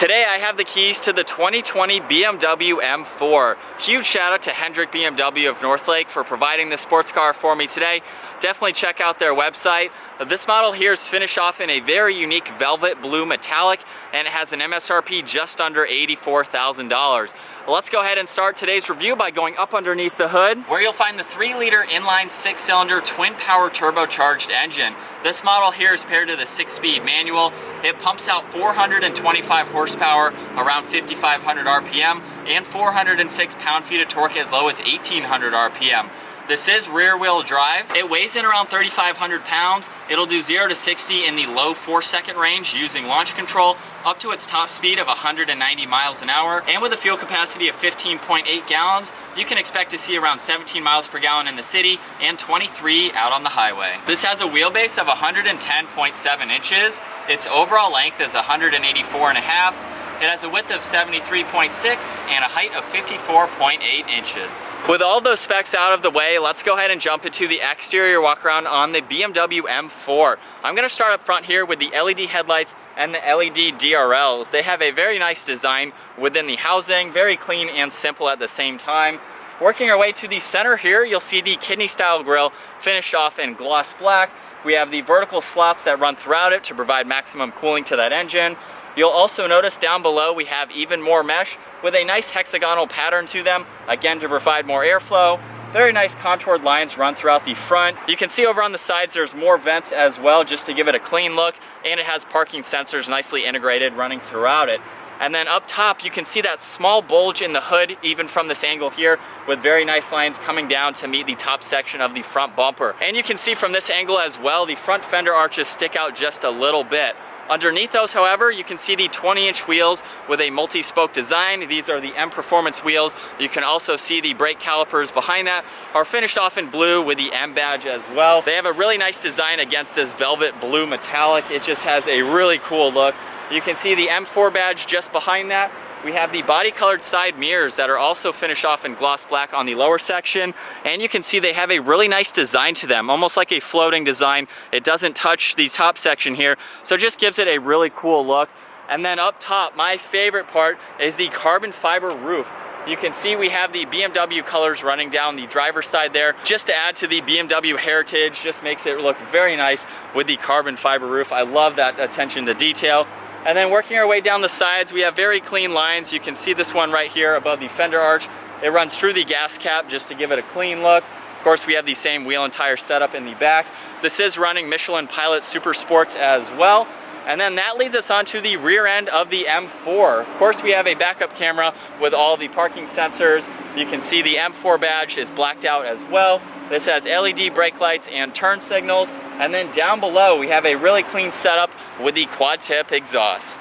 Today I have the keys to the 2020 BMW M4. Huge shout out to Hendrick BMW of Northlake for providing this sports car for me today. Definitely check out their website. This model here is finished off in a very unique velvet blue metallic, and it has an MSRP just under $84,000. Let's go ahead and start today's review by going up underneath the hood, where you'll find the 3-liter inline 6-cylinder twin power turbocharged engine. This model here is paired to the 6-speed manual. It pumps out 425 horsepower around 5,500 RPM and 406 pound-feet of torque as low as 1,800 RPM. This is rear-wheel drive. It weighs in around 3,500 pounds. It'll do 0 to 60 in the low 4-second range using launch control, up to its top speed of 190 miles an hour. And with a fuel capacity of 15.8 gallons, you can expect to see around 17 miles per gallon in the city and 23 out on the highway. This has a wheelbase of 110.7 inches. Its overall length is 184.5. It has a width of 73.6 and a height of 54.8 inches. With all those specs out of the way, let's go ahead and jump into the exterior walk around on the BMW M4. I'm going to start up front here with the LED headlights and the LED DRLs. They have a very nice design within the housing, very clean and simple at the same time. Working our way to the center here, you'll see the kidney style grille finished off in gloss black. We have the vertical slots that run throughout it to provide maximum cooling to that engine. You'll also notice down below we have even more mesh with a nice hexagonal pattern to them, again to provide more airflow. Very nice contoured lines run throughout the front. You can see over on the sides there's more vents as well just to give it a clean look, and it has parking sensors nicely integrated running throughout it. And then up top you can see that small bulge in the hood even from this angle here, with very nice lines coming down to meet the top section of the front bumper. And you can see from this angle as well, the front fender arches stick out just a little bit. Underneath those, however, you can see the 20-inch wheels with a multi-spoke design. These are the M Performance wheels. You can also see the brake calipers behind that are finished off in blue with the M badge as well. They have a really nice design against this velvet blue metallic. It just has a really cool look. You can see the M4 badge just behind that. We have the body-colored side mirrors that are also finished off in gloss black on the lower section, and you can see they have a really nice design to them, almost like a floating design. It doesn't touch the top section here, so it just gives it a really cool look. And then up top, my favorite part is the carbon fiber roof. You can see we have the BMW colors running down the driver's side there, just to add to the BMW heritage. Just makes it look very nice with the carbon fiber roof. I love that attention to detail. And then working our way down the sides, we have very clean lines. You can see this one right here above the fender arch. It runs through the gas cap just to give it a clean look. Of course, we have the same wheel and tire setup in the back. This is running Michelin Pilot Super Sports as well. And then that leads us onto the rear end of the M4. Of course, we have a backup camera with all the parking sensors. You can see the M4 badge is blacked out as well. This has LED brake lights and turn signals. And then down below, we have a really clean setup with the quad tip exhaust.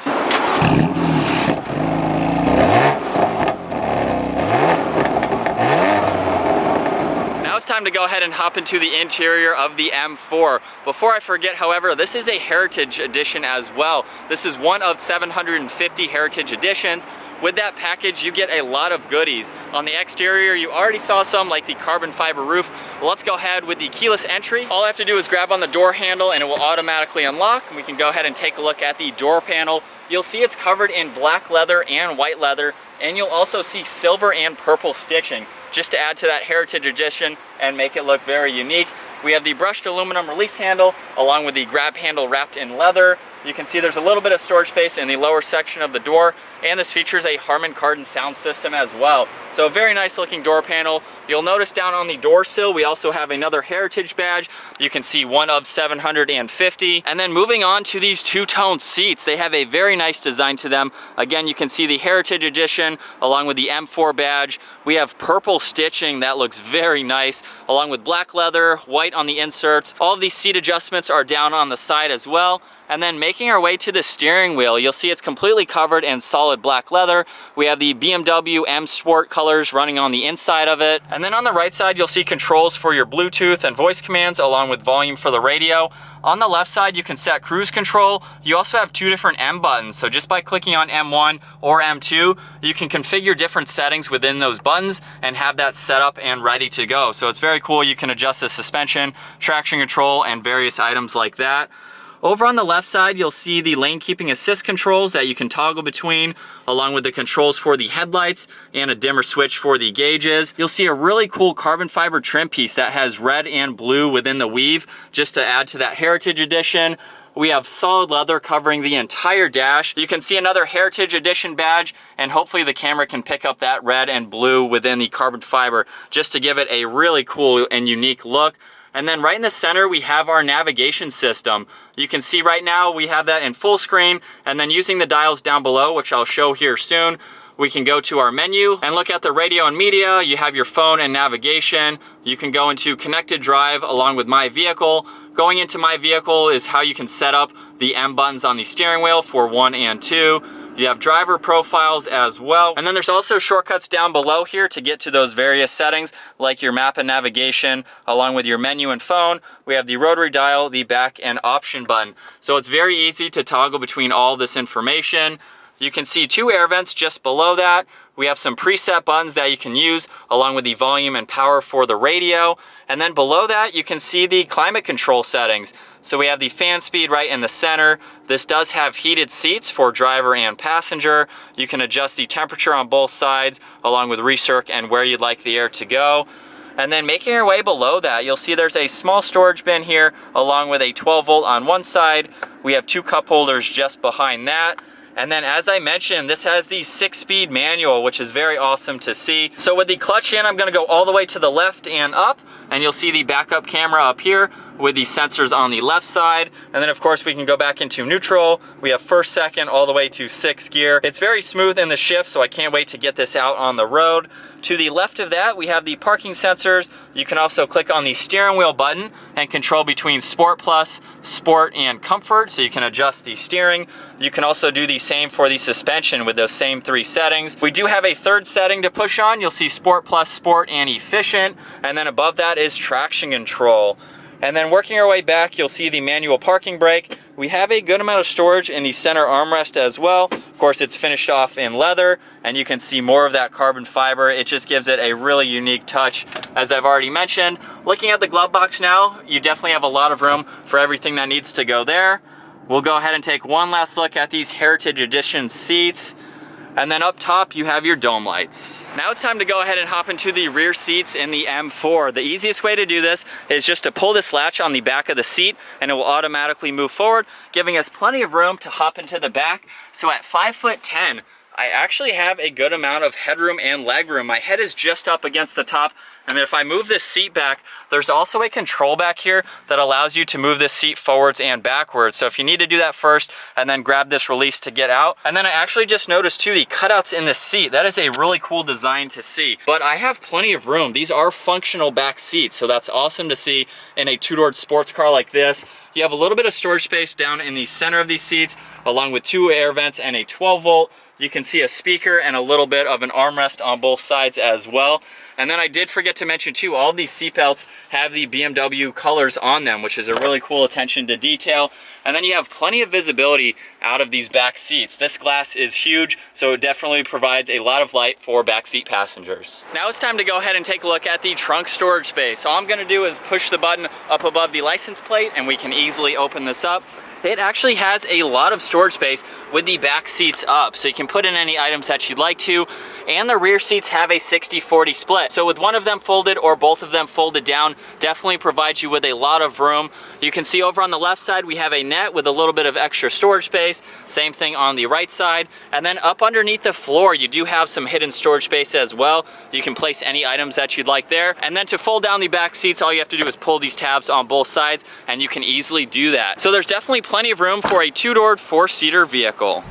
Now it's time to go ahead and hop into the interior of the M4. Before I forget, however, this is a Heritage Edition as well. This is one of 750 Heritage Editions. With that package, you get a lot of goodies. On the exterior, you already saw some, like the carbon fiber roof. Let's go ahead with the keyless entry. All I have to do is grab on the door handle and it will automatically unlock. And we can go ahead and take a look at the door panel. You'll see it's covered in black leather and white leather, and you'll also see silver and purple stitching, just to add to that Heritage Edition and make it look very unique. We have the brushed aluminum release handle along with the grab handle wrapped in leather. You can see there's a little bit of storage space in the lower section of the door, and this features a Harman Kardon sound system as well. So a very nice looking door panel. You'll notice down on the door sill we also have another Heritage badge. You can see one of 750. And then moving on to these two-tone seats, they have a very nice design to them. Again, you can see the Heritage Edition along with the M4 badge. We have purple stitching that looks very nice, along with black leather, white on the inserts. All of these seat adjustments are down on the side as well. And then making our way to the steering wheel, you'll see it's completely covered in solid black leather. We have the BMW M Sport colors running on the inside of it. And then on the right side, you'll see controls for your Bluetooth and voice commands, along with volume for the radio. On the left side, you can set cruise control. You also have two different M buttons. So just by clicking on M1 or M2, you can configure different settings within those buttons and have that set up and ready to go. So it's very cool. You can adjust the suspension, traction control, and various items like that. Over on the left side, you'll see the lane keeping assist controls that you can toggle between, along with the controls for the headlights and a dimmer switch for the gauges. You'll see a really cool carbon fiber trim piece that has red and blue within the weave, just to add to that Heritage Edition. We have solid leather covering the entire dash. You can see another Heritage Edition badge, and hopefully the camera can pick up that red and blue within the carbon fiber, just to give it a really cool and unique look. And then right in the center, we have our navigation system. You can see right now we have that in full screen, and then using the dials down below, which I'll show here soon, we can go to our menu and look at the radio and media. You have your phone and navigation. You can go into connected drive along with my vehicle. Going into my vehicle is how you can set up the M buttons on the steering wheel for 1 and 2. You have driver profiles as well. And then there's also shortcuts down below here to get to those various settings, like your map and navigation, along with your menu and phone. We have the rotary dial, the back and option button. So it's very easy to toggle between all this information. You can see 2 air vents just below that. We have some preset buttons that you can use, along with the volume and power for the radio. And then below that, you can see the climate control settings. So we have the fan speed right in the center. This does have heated seats for driver and passenger. You can adjust the temperature on both sides, along with recirc and where you'd like the air to go. And then making our way below that, you'll see there's a small storage bin here, along with a 12 volt on one side. We have 2 cup holders just behind that. And then, as I mentioned, this has the 6-speed manual, which is very awesome to see. So with the clutch in, I'm gonna go all the way to the left and up, and you'll see the backup camera up here with the sensors on the left side. And then of course we can go back into neutral. We have first, second, all the way to 6th gear. It's very smooth in the shift, so I can't wait to get this out on the road. To the left of that, we have the parking sensors. You can also click on the steering wheel button and control between Sport Plus, Sport, and Comfort, so you can adjust the steering. You can also do the same for the suspension with those same 3 settings. We do have a 3rd setting to push on. You'll see Sport Plus, Sport, and Efficient. And then above that is traction control. And then working our way back, you'll see the manual parking brake. We have a good amount of storage in the center armrest as well. Of course, it's finished off in leather, and you can see more of that carbon fiber. It just gives it a really unique touch, as I've already mentioned. Looking at the glove box now, you definitely have a lot of room for everything that needs to go there. We'll go ahead and take one last look at these Heritage Edition seats. And then up top, you have your dome lights. Now it's time to go ahead and hop into the rear seats in the M4. The easiest way to do this is just to pull this latch on the back of the seat, and it will automatically move forward, giving us plenty of room to hop into the back. So at 5'10", I actually have a good amount of headroom and legroom. My head is just up against the top, and then if I move this seat back, there's also a control back here that allows you to move this seat forwards and backwards. So if you need to do that first, and then grab this release to get out. And then I actually just noticed too, the cutouts in the seat. That is a really cool design to see. But I have plenty of room. These are functional back seats, so that's awesome to see in a 2-door sports car like this. You have a little bit of storage space down in the center of these seats, along with 2 air vents and a 12 volt. You can see a speaker and a little bit of an armrest on both sides as well. And then I did forget to mention too, all these seatbelts have the BMW colors on them, which is a really cool attention to detail. And then you have plenty of visibility out of these back seats. This glass is huge, so it definitely provides a lot of light for backseat passengers. Now it's time to go ahead and take a look at the trunk storage space. All I'm gonna do is push the button up above the license plate, and we can easily open this up. It actually has a lot of storage space with the back seats up, so you can put in any items that you'd like to, and the rear seats have a 60-40 split. So with one of them folded or both of them folded down, definitely provides you with a lot of room. You can see over on the left side, we have a net with a little bit of extra storage space. Same thing on the right side. And then up underneath the floor, you do have some hidden storage space as well. You can place any items that you'd like there. And then to fold down the back seats, all you have to do is pull these tabs on both sides, and you can easily do that. So there's definitely plenty of room for a 2-door, 4-seater vehicle.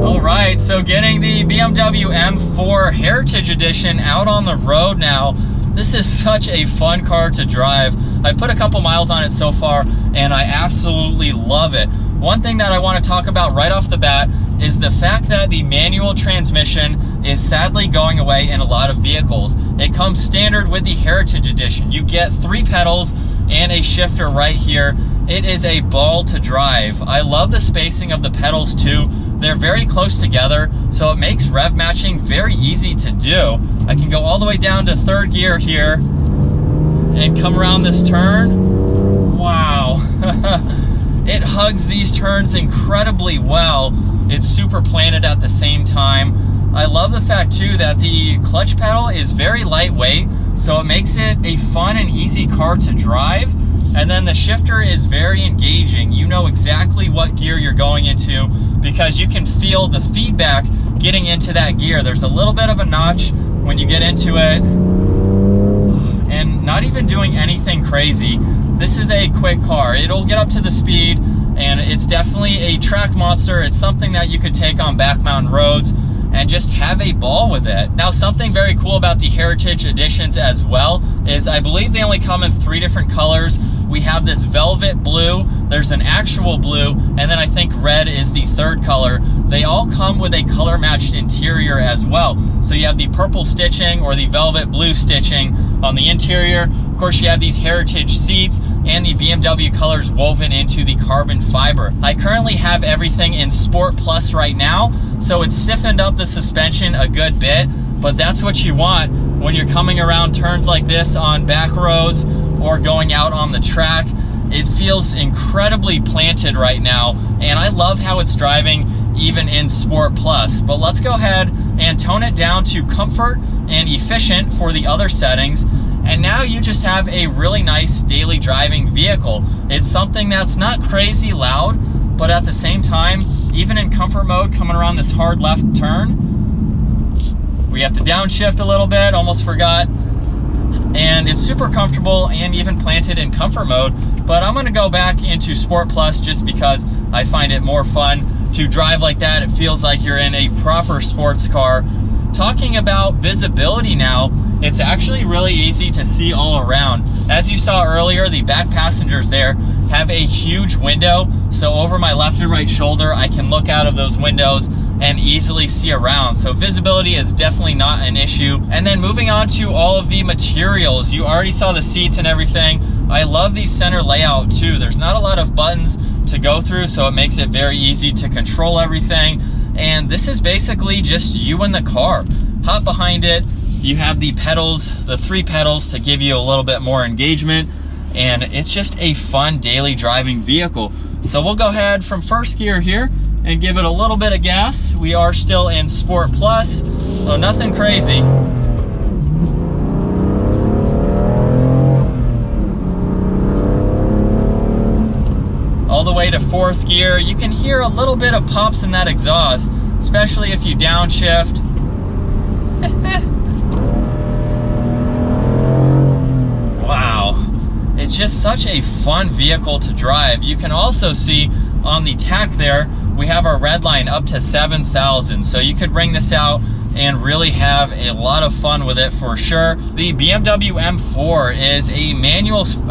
All right, so getting the BMW M4 Heritage Edition out on the road now. This is such a fun car to drive. I've put a couple miles on it so far, and I absolutely love it. One thing that I want to talk about right off the bat is the fact that the manual transmission is sadly going away in a lot of vehicles. It comes standard with the Heritage Edition. You get 3 pedals and a shifter right here. It is a ball to drive. I love the spacing of the pedals too. They're very close together, so it makes rev matching very easy to do. I can go all the way down to 3rd gear here and come around this turn. Wow. wow. It hugs these turns incredibly well. It's super planted at the same time. I love the fact too that the clutch pedal is very lightweight, so it makes it a fun and easy car to drive. And then the shifter is very engaging. You know exactly what gear you're going into because you can feel the feedback getting into that gear. There's a little bit of a notch when you get into it, and not even doing anything crazy. This is a quick car. It'll get up to the speed, and it's definitely a track monster. It's something that you could take on back mountain roads and just have a ball with it. Now, something very cool about the Heritage Editions as well is I believe they only come in 3 different colors. We have this velvet blue, there's an actual blue, and then I think red is the 3rd color. They all come with a color matched interior as well. So you have the purple stitching or the velvet blue stitching on the interior. Of course, you have these Heritage seats and the BMW colors woven into the carbon fiber. I currently have everything in Sport Plus right now, so it's stiffened up the suspension a good bit, but that's what you want when you're coming around turns like this on back roads or going out on the track. It feels incredibly planted right now, and I love how it's driving even in Sport Plus. But let's go ahead and tone it down to comfort and efficient for the other settings. And now you just have a really nice daily driving vehicle. It's something that's not crazy loud, but at the same time, even in comfort mode, coming around this hard left turn, we have to downshift a little bit, almost forgot. And it's super comfortable and even planted in comfort mode. But I'm gonna go back into Sport Plus just because I find it more fun to drive like that. It feels like you're in a proper sports car. Talking about visibility now, it's actually really easy to see all around. As you saw earlier, the back passengers there have a huge window. So over my left and right shoulder, I can look out of those windows and easily see around. So visibility is definitely not an issue. And then moving on to all of the materials, you already saw the seats and everything. I love the center layout too. There's not a lot of buttons to go through, so it makes it very easy to control everything. And this is basically just you in the car. Hop behind it. You have the pedals, the 3 pedals to give you a little bit more engagement. And it's just a fun daily driving vehicle. So we'll go ahead from first gear here and give it a little bit of gas. We are still in Sport Plus, so nothing crazy. All the way to 4th gear. You can hear a little bit of pops in that exhaust, especially if you downshift. Wow. It's just such a fun vehicle to drive. You can also see on the tach there, we have our red line up to 7,000. So you could bring this out and really have a lot of fun with it for sure. The BMW M4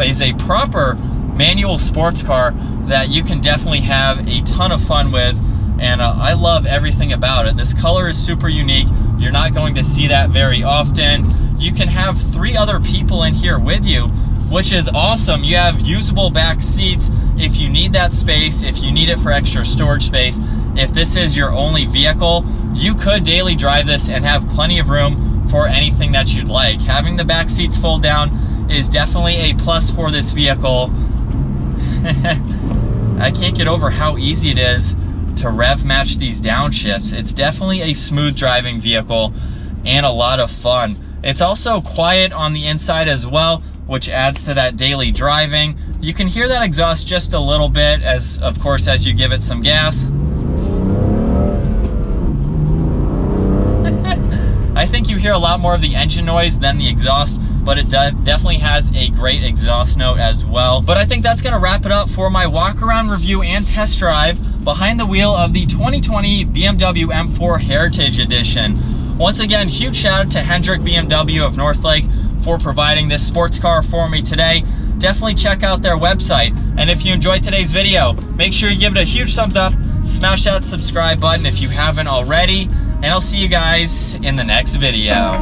is a proper manual sports car that you can definitely have a ton of fun with. And I love everything about it. This color is super unique. You're not going to see that very often. You can have 3 other people in here with you, which is awesome. You have usable back seats if you need that space, if you need it for extra storage space. If this is your only vehicle, you could daily drive this and have plenty of room for anything that you'd like. Having the back seats fold down is definitely a plus for this vehicle. I can't get over how easy it is to rev match these downshifts. It's definitely a smooth driving vehicle and a lot of fun. It's also quiet on the inside as well, which adds to that daily driving. You can hear that exhaust just a little bit as, of course, as you give it some gas. I think you hear a lot more of the engine noise than the exhaust, but it definitely has a great exhaust note as well. But I think that's gonna wrap it up for my walk around review and test drive behind the wheel of the 2020 BMW M4 Heritage Edition. Once again, huge shout out to Hendrick BMW of Northlake for providing this sports car for me today. Definitely check out their website. And if you enjoyed today's video, make sure you give it a huge thumbs up, smash that subscribe button if you haven't already, and I'll see you guys in the next video.